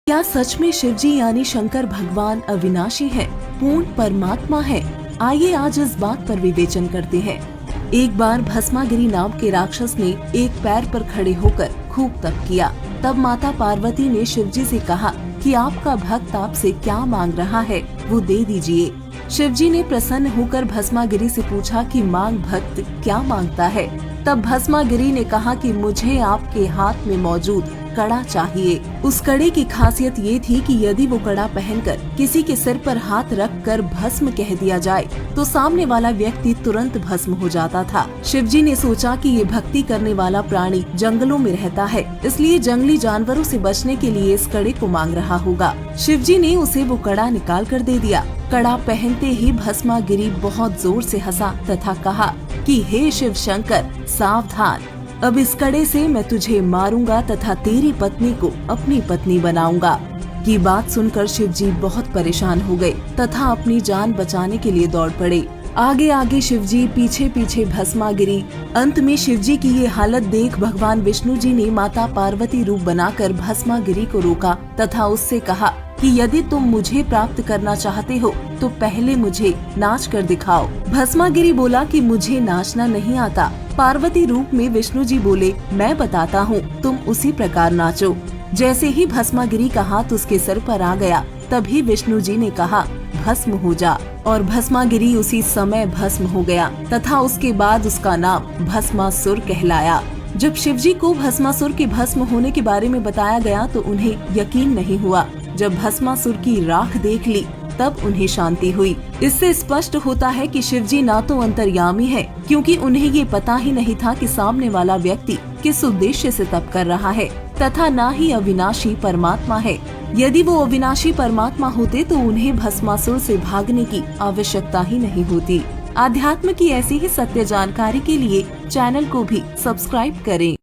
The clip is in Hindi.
क्या सच में शिवजी यानी शंकर भगवान अविनाशी है, पूर्ण परमात्मा है? आइए आज इस बात पर विवेचन करते हैं। एक बार भस्मागिरी नाम के राक्षस ने एक पैर पर खड़े होकर खूब तप किया। तब माता पार्वती ने शिवजी से कहा कि आपका भक्त आपसे क्या मांग रहा है, वो दे दीजिए। शिवजी ने प्रसन्न होकर भस्मागिरी से पूछा कि मांग भक्त क्या मांगता है। तब भस्मागिरी ने कहा कि मुझे आपके हाथ में मौजूद कड़ा चाहिए। उस कड़े की खासियत ये थी कि यदि वो कड़ा पहनकर किसी के सिर पर हाथ रखकर भस्म कह दिया जाए तो सामने वाला व्यक्ति तुरंत भस्म हो जाता था। शिवजी ने सोचा कि ये भक्ति करने वाला प्राणी जंगलों में रहता है, इसलिए जंगली जानवरों से बचने के लिए इस कड़े को मांग रहा होगा। शिवजी ने उसे वो कड़ा निकाल कर दे दिया। कड़ा पहनते ही भस्मागिरी बहुत जोर से हंसा तथा कहा कि हे शिव शंकर, सावधान, अब इस कड़े से मैं तुझे मारूंगा तथा तेरी पत्नी को अपनी पत्नी बनाऊंगा। की बात सुनकर शिवजी बहुत परेशान हो गए तथा अपनी जान बचाने के लिए दौड़ पड़े। आगे आगे शिवजी, पीछे पीछे भस्मागिरी। अंत में शिवजी की ये हालत देख भगवान विष्णु जी ने माता पार्वती रूप बनाकर भस्मागिरी को रोका तथा उससे कहा कि यदि तुम मुझे प्राप्त करना चाहते हो तो पहले मुझे नाच कर दिखाओ। भस्मागिरी बोला कि मुझे नाचना नहीं आता। पार्वती रूप में विष्णु जी बोले, मैं बताता हूँ, तुम उसी प्रकार नाचो। जैसे ही भस्मागिरी का हाथ उसके सर पर आ गया, तभी विष्णु जी ने कहा, भस्म हो जा। और भस्मागिरी उसी समय भस्म हो गया तथा उसके बाद उसका नाम भस्मासुर कहलाया। जब शिवजी को भस्मासुर के भस्म होने के बारे में बताया गया तो उन्हें यकीन नहीं हुआ। जब भस्मासुर की राख देख ली तब उन्हें शांति हुई। इससे स्पष्ट होता है कि शिवजी ना तो अंतर्यामी है, क्योंकि उन्हें ये पता ही नहीं था कि सामने वाला व्यक्ति किस उद्देश्य से तप कर रहा है, तथा ना ही अविनाशी परमात्मा है। यदि वो अविनाशी परमात्मा होते तो उन्हें भस्मासुर से भागने की आवश्यकता ही नहीं होती। आध्यात्म की ऐसी ही सत्य जानकारी के लिए चैनल को भी सब्सक्राइब करें।